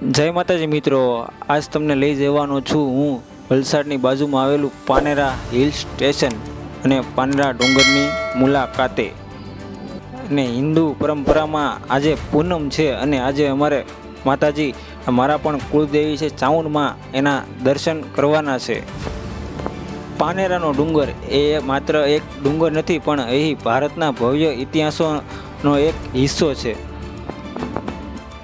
જય માતાજી મિત્રો, આજ તમને લઈ જવાનો છું હું વલસાડની બાજુમાં આવેલું પાનેરા હિલ સ્ટેશન અને પાનેરા ડુંગરની મુલાકાતે। અને હિન્દુ પરંપરામાં આજે પૂનમ છે અને આજે અમારે માતાજી મારા પણ કુળદેવી છે ચાઉંડમાં, એના દર્શન કરવાના છે। પાનેરાનો ડુંગર એ માત્ર એક ડુંગર નથી પણ અહીં ભારતના ભવ્ય ઇતિહાસોનો એક હિસ્સો છે।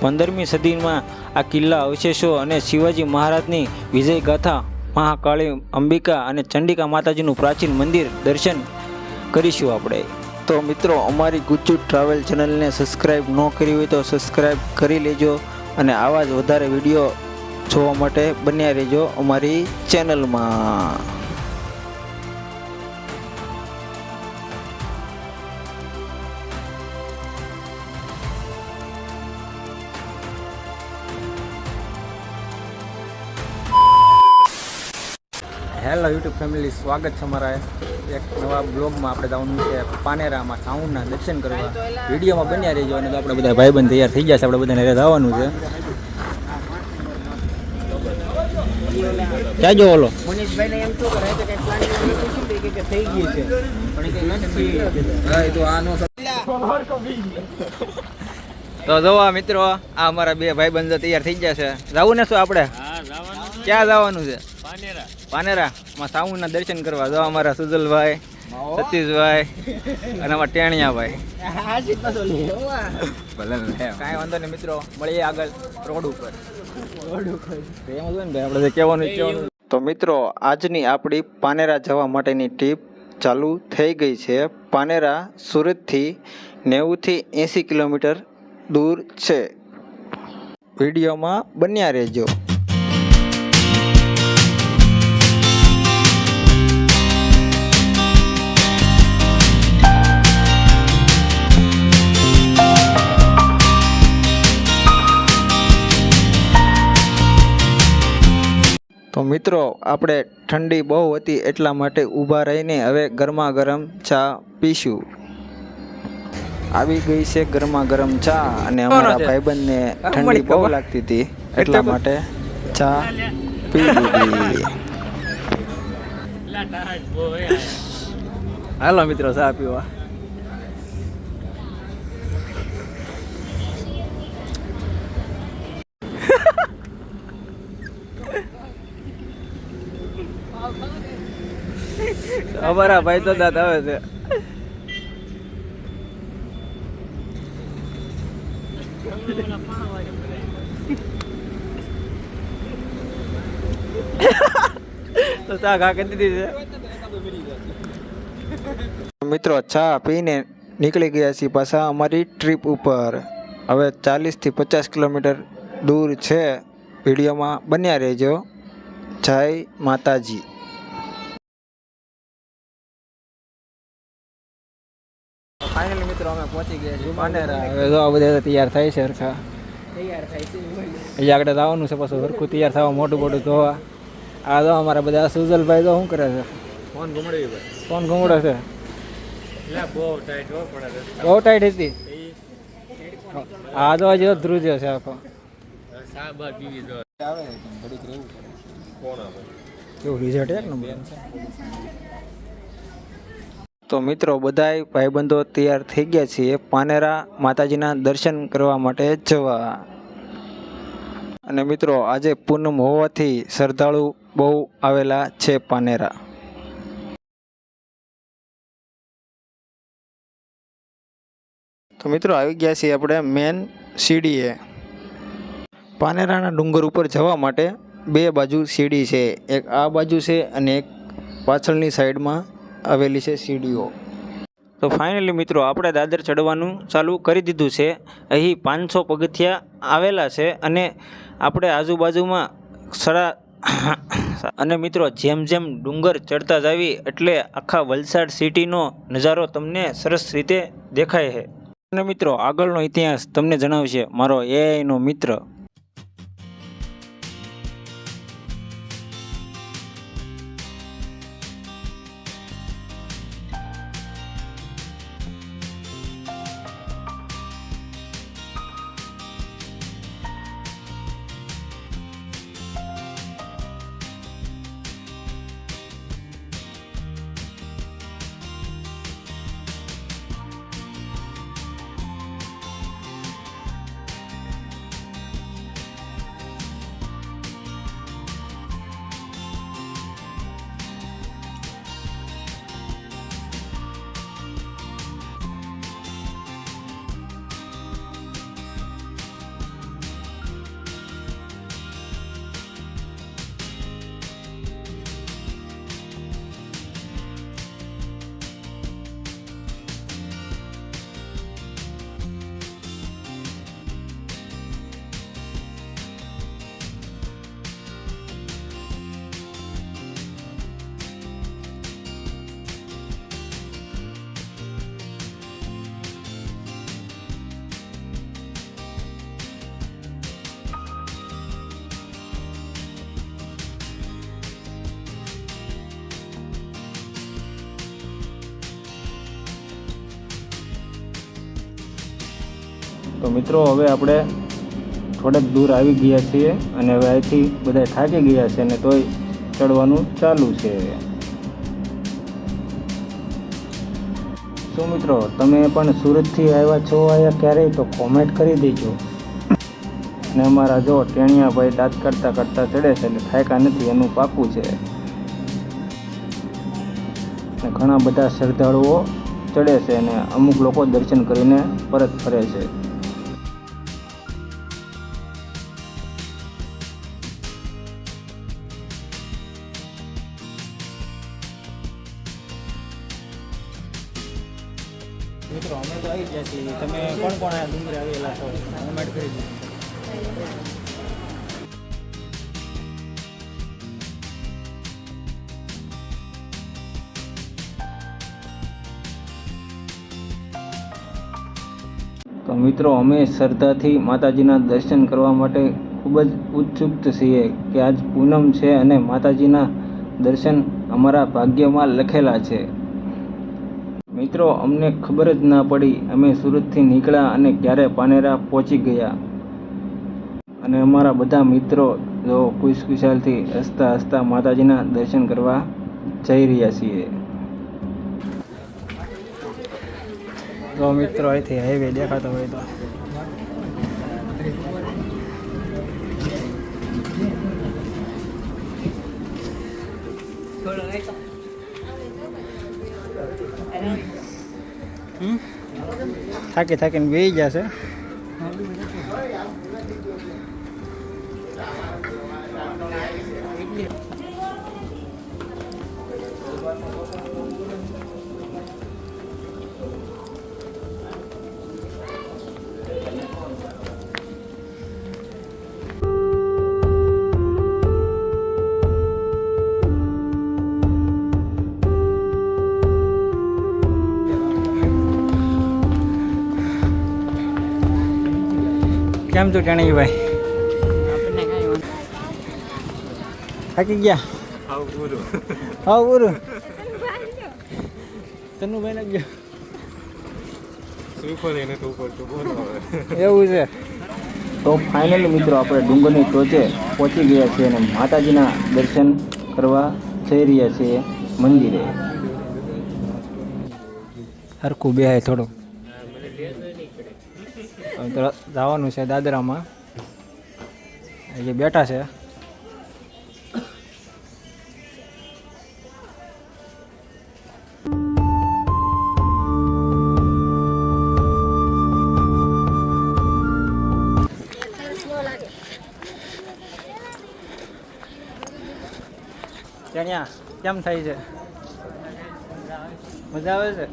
15મી સદીમાં આ કિલ્લા અવશેષો અને શિવાજી મહારાજની વિજય ગાથા, મહાકાળી અંબિકા અને ચંડિકા માતાજીનું પ્રાચીન મંદિર દર્શન કરીશું આપણે। તો મિત્રો, અમારી ગુજ્જુ ટ્રાવેલ ચેનલને સબસ્ક્રાઈબ ન કરી હોય તો સબસ્ક્રાઈબ કરી લેજો અને આવા જ વધારે વિડીયો જોવા માટે બન્યા રહેજો અમારી ચેનલમાં। હેલો યુટ્યુબ ફેમિલી, સ્વાગત છે અમારા એક નવા બ્લોગમાં। આપણે જવાનું છે પાનેરામાં ચાઉંડના દર્શન કરવા। વિડીયોમાં બન્યા રહેજો અને આપણે બધા ભાઈબંધ તૈયાર થઈ ગયા છે, આપણે બધાને જવાનું છે। ક્યાં જો ઓલો મનીષભાઈને એમ તો કરે છે કે પ્લાનિંગ કે થઈ ગઈ છે પણ કે નથી હા તો આનો તો જોવા મિત્રો, આ અમારા બે ભાઈબંધો તૈયાર થઈ ગયા છે। જવું ને શું આપણે? હા જવાનું। ક્યાં જવાનું છે? પાનેરા માં ચાઉંડના દર્શન કરવા। જો અમારા સુજલભાઈ, સતીશભાઈ અને અમારા ટેણિયાભાઈ। કાંઈ વાંધો નહીં મિત્રો, મળીએ આગળ રોડ ઉપર। આપણે કહેવાનું તો મિત્રો, આજની આપણી પાનેરા જવા માટેની ટ્રીપ ચાલુ થઈ ગઈ છે। પાનેરા સુરતથી 90 થી 80 કિલોમીટર દૂર છે। વિડીયોમાં બન્યા રહેજો। તો મિત્રો, આપણે ઠંડી બહુ હતી એટલા માટે ઊભા રહીને હવે ગરમા ગરમ ચા પીશું। આવી ગઈ છે ગરમા ગરમ ચા અને અમારા ભાઈબંધને ઠંડી બહુ લાગતી હતી એટલા માટે ચા પી લીધી। હાલો મિત્રો, ચા પીવા। અમારા ભાઈ તો દાંત આવે છે। તો ચા ઘા કરી દીધી છે મિત્રો। ચા પીને નીકળી ગયા છીએ પાછા અમારી ટ્રીપ ઉપર। હવે 40 થી 50 કિલોમીટર દૂર છે। વિડીયોમાં બન્યા રહેજો। જય માતાજી। ફાઇનલી મિત્રો, અમે પહોંચી ગયા છીએ પાનેરા। હવે જો આ બધા તૈયાર થાય છે, હરખા તૈયાર થાય છે। અહીંયા આગળ જવાનું છે પાછું હરખું તૈયાર થવા, મોટું મોટું ધોવા। આ જો અમારા બધા સુજલભાઈ તો શું કરે છે? ફોન ઘુમડે છે। બહુ ટાઈટ હતી। આ તો હજી ધ્રુજ્યો છે આખો। કેવું રિઝલ્ટ એક નંબર। તો મિત્રો, બધાય ભાઈબંધો તૈયાર થઈ ગયા છીએ પાનેરા માતાજીના દર્શન કરવા માટે જવા। અને મિત્રો, આજે પૂનમ હોવાથી શ્રદ્ધાળુ બહુ આવેલા છે પાનેરા। તો મિત્રો, આવી ગયા છીએ આપણે મેન સીડીએ। પાનેરાના ડુંગર ઉપર જવા માટે બે બાજુ સીડી છે, એક આ બાજુ છે અને એક પાછળની સાઈડમાં આવેલી છે સીડીઓ। તો ફાઇનલી મિત્રો, આપણે દાદર ચડવાનું ચાલુ કરી દીધું છે। અહીં 500 પગથિયા આવેલા છે અને આપણે આજુબાજુમાં અને મિત્રો, જેમ જેમ ડુંગર ચડતા જાવી એટલે આખા વલસાડ સિટીનો નજારો તમને સરસ રીતે દેખાય છે। અને મિત્રો, આગળનો ઇતિહાસ તમને જણાવશે મારો એઆઈનો મિત્ર। તો મિત્રો હવે આપણે થોડેક દૂર આવી ગયા છીએ અને હવે અહીંથી બધા થાકી ગયા છે અને તોય ચડવાનું ચાલુ છે. શું મિત્રો તમે પણ સુરતથી આવ્યા છો અહીંયા ક્યારેય તો કોમેન્ટ કરી દેજો. અને અમારા જો ટેણિયા ભાઈ દાંત કરતાં કરતાં ચડે છે એટલે થાક્યા નથી એનું પાકું છે. અને ઘણા બધા શ્રદ્ધાળુઓ ચડે છે અને અમુક લોકો દર્શન કરીને પરત ફરે છે. મિત્રો અમે તો આવી ગયા છીએ. તમે કોણ કોણ આ ડુંગરે આવેલા છો કોમેન્ટ કરી દીધું. તો મિત્રો અમે શ્રદ્ધાથી માતાજીના દર્શન કરવા માટે ખૂબ જ ઉત્સુક છીએ કે આજ પૂનમ છે અને માતાજીના દર્શન અમારા ભાગ્યમાં લખેલા છે. મિત્રો અમને ખબર જ ના પડી અમે સુરતથી નીકળ્યા અને ક્યારે પાનેરા પહોંચી ગયા. અને અમારા બધા મિત્રો જો ખુશખુશાલથી હસતા હસતા માતાજીના દર્શન કરવા જઈ રહ્યા છીએ. તો મિત્રો અહીંથી હાઈવે દેખાતો હોય તો થાકીને બેસી જશે. કેમ છો ટેણીભાઈ? થાકી ગયા? હા પૂરું. તન્નુભાઈ ને ગયો એવું છે. તો ફાઇનલી મિત્રો આપણે ડુંગરની ટોચે પહોંચી ગયા છીએ અને માતાજીના દર્શન કરવા જઈ રહ્યા છીએ મંદિરે. હરખું બેહાય થોડું જવાનું છે દાદરામાં. જે બેઠા છે ત્યાં કેમ થાય છે? મજા આવે છે?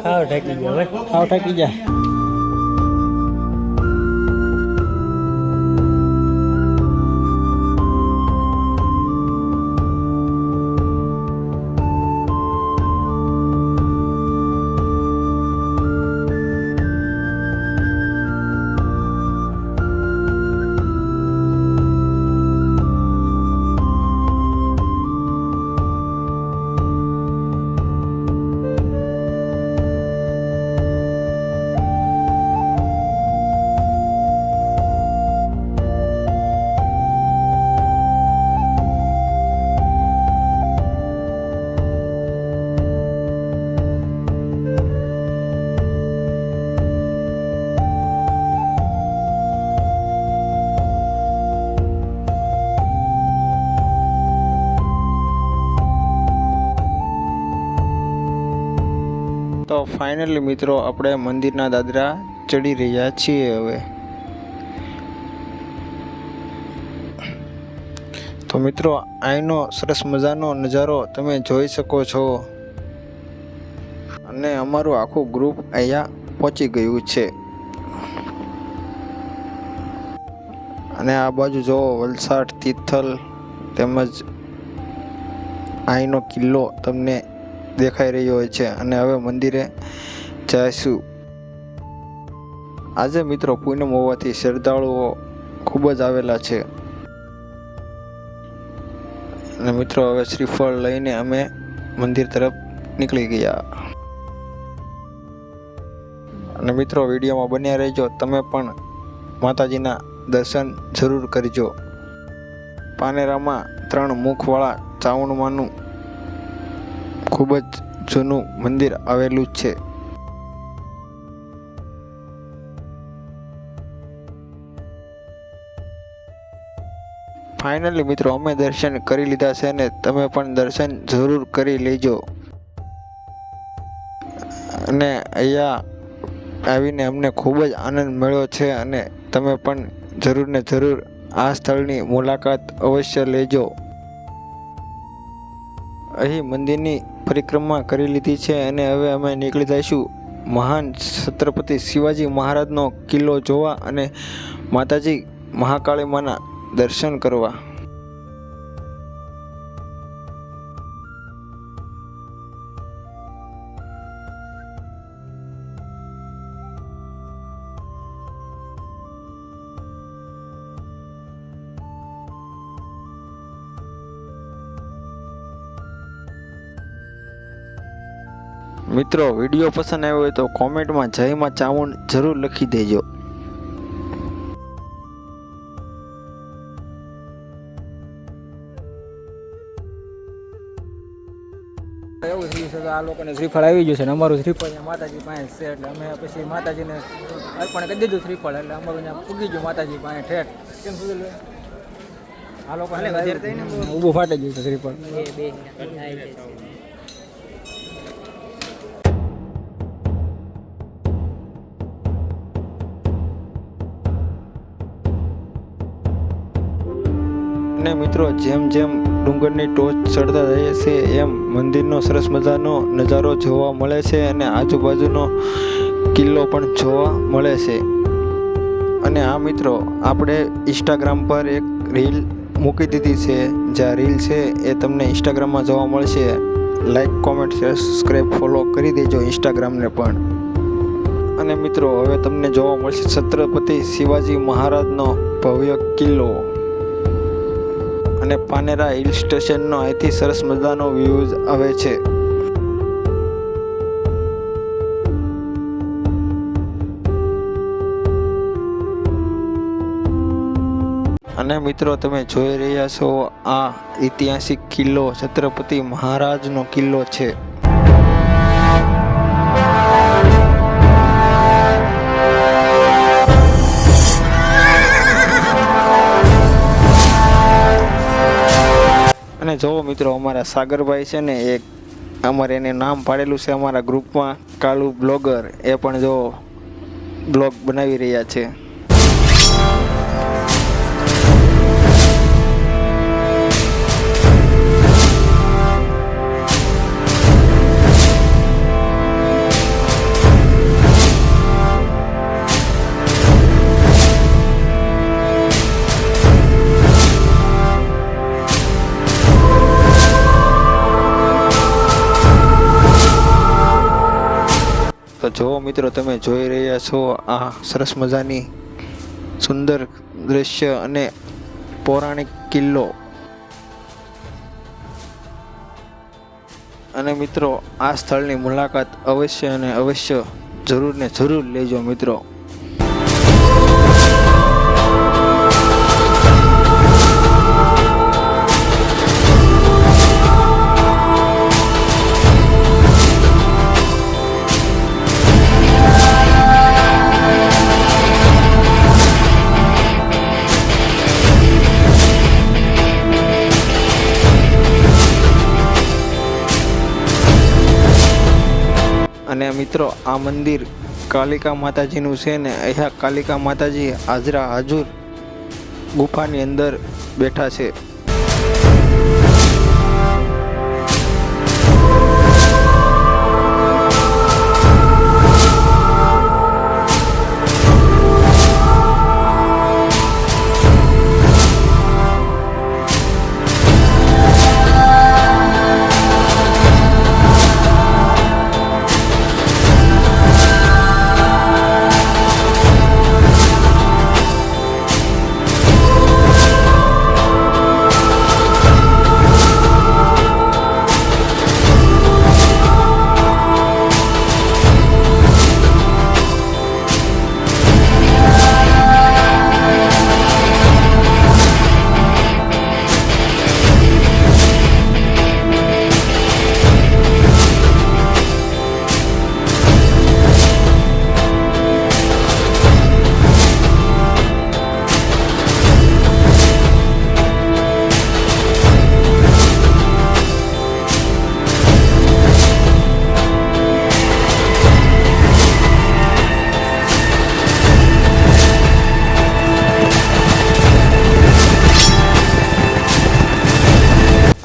હાવ ઢાકી ગયા ભાઈ, હાવ ઢાકી જાય. તો ફાઇનલી મિત્રો આપણે મંદિરના દાદરા ચડી રહ્યા છીએ. હવે તો મિત્રો અહીંનો સરસ મજાનો નજારો તમે જોઈ શકો છો અને અમારું આખું ગ્રુપ અહીંયા પહોંચી ગયું છે અને આ બાજુ જો વલસાડ તિથલ તેમજ અહીંનો કિલ્લો તમને દેખાઈ રહ્યો હોય છે અને હવે મંદિરે જઈશું। આજે મિત્રો પૂનમ હોવાથી શ્રદ્ધાળુઓ ખૂબ જ આવેલા છે અને મિત્રો હવે શ્રીફળ લઈને અમે મંદિર તરફ નીકળી ગયા અને મિત્રો વિડીયોમાં બન્યા રહેજો, તમે પણ માતાજીના દર્શન જરૂર કરજો। પાનેરામાં 3 મુખવાળા ચાવણમાંનું ખૂબ જ જૂનું મંદિર આવેલું છે। ફાઇનલી મિત્રો અમે દર્શન કરી લીધા છે અને તમે પણ દર્શન જરૂર કરી લેજો અને અહીંયા આવીને અમને ખૂબ જ આનંદ મળ્યો છે અને તમે પણ જરૂર ને જરૂર આ સ્થળની મુલાકાત અવશ્ય લેજો। અહીં મંદિરની પરિક્રમા કરી લીધી છે અને હવે અમે નીકળી જઈશું મહાન છત્રપતિ શિવાજી મહારાજનો કિલ્લો જોવા અને માતાજી મહાકાળી માના દર્શન કરવા। મિત્રો વિડીયો પસંદ આવ્યો હોય તો કોમેન્ટમાં જય માં ચામુંડ જરૂર લખી દેજો। એવું થયું છે કે આ લોકોને શ્રીફળ આવી ગયું છે ને અમારું શ્રીફળ અહીંયા માતાજી પાસે છે એટલે અમે પછી માતાજીને અર્પણ કરી દીધું શ્રીફળ એટલે અમારું ત્યાં પૂગી ગયું માતાજી પાસે ઠેઠ। કેમ શું આ લોકો ઊભું ફાટી ગયું છે શ્રીફળ। અને મિત્રો જેમ જેમ ડુંગરની ટોચ ચડતા જઈએ છીએ એમ મંદિરનો સરસ મજાનો નજારો જોવા મળે છે અને આજુબાજુનો કિલ્લો પણ જોવા મળે છે। અને આ મિત્રો આપણે ઇન્સ્ટાગ્રામ પર એક રીલ મૂકી દીધી છે, જે આ રીલ છે એ તમને ઇન્સ્ટાગ્રામમાં જોવા મળશે। Like comment share subscribe follow કરી દેજો ઇન્સ્ટાગ્રામને પણ। અને મિત્રો હવે તમને જોવા મળશે છત્રપતિ શિવાજી મહારાજનો ભવ્ય કિલ્લો અને પાનેરા હિલ સ્ટેશનનો અહીંથી સરસ મજાનો વ્યૂઝ આવે છે। અને મિત્રો તમે જોઈ રહ્યા છો આ ઐતિહાસિક કિલ્લો છત્રપતિ મહારાજનો કિલ્લો છે। અને જોવો મિત્રો અમારા સાગરભાઈ છે ને એક અમારે એને નામ પાડેલું છે અમારા ગ્રુપમાં કાલુ બ્લોગર, એ પણ જો બ્લોગ બનાવી રહ્યા છે। તો જો મિત્રો તમે જોઈ રહ્યા છો આ સરસ મજાની સુંદર દ્રશ્ય અને પૌરાણિક કિલ્લો। અને મિત્રો આ સ્થળની મુલાકાત અવશ્ય અને અવશ્ય જરૂર ને જરૂર લેજો મિત્રો। અને મિત્રો આ મંદિર કાલિકા માતાજીનું છે ને અહીંયા કાલિકા માતાજી હાજરા હાજુર ગુફાની અંદર બેઠા છે।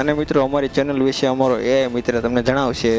અને મિત્રો અમારી ચેનલ વિશે અમારો એ મિત્ર તમને જણાવશે.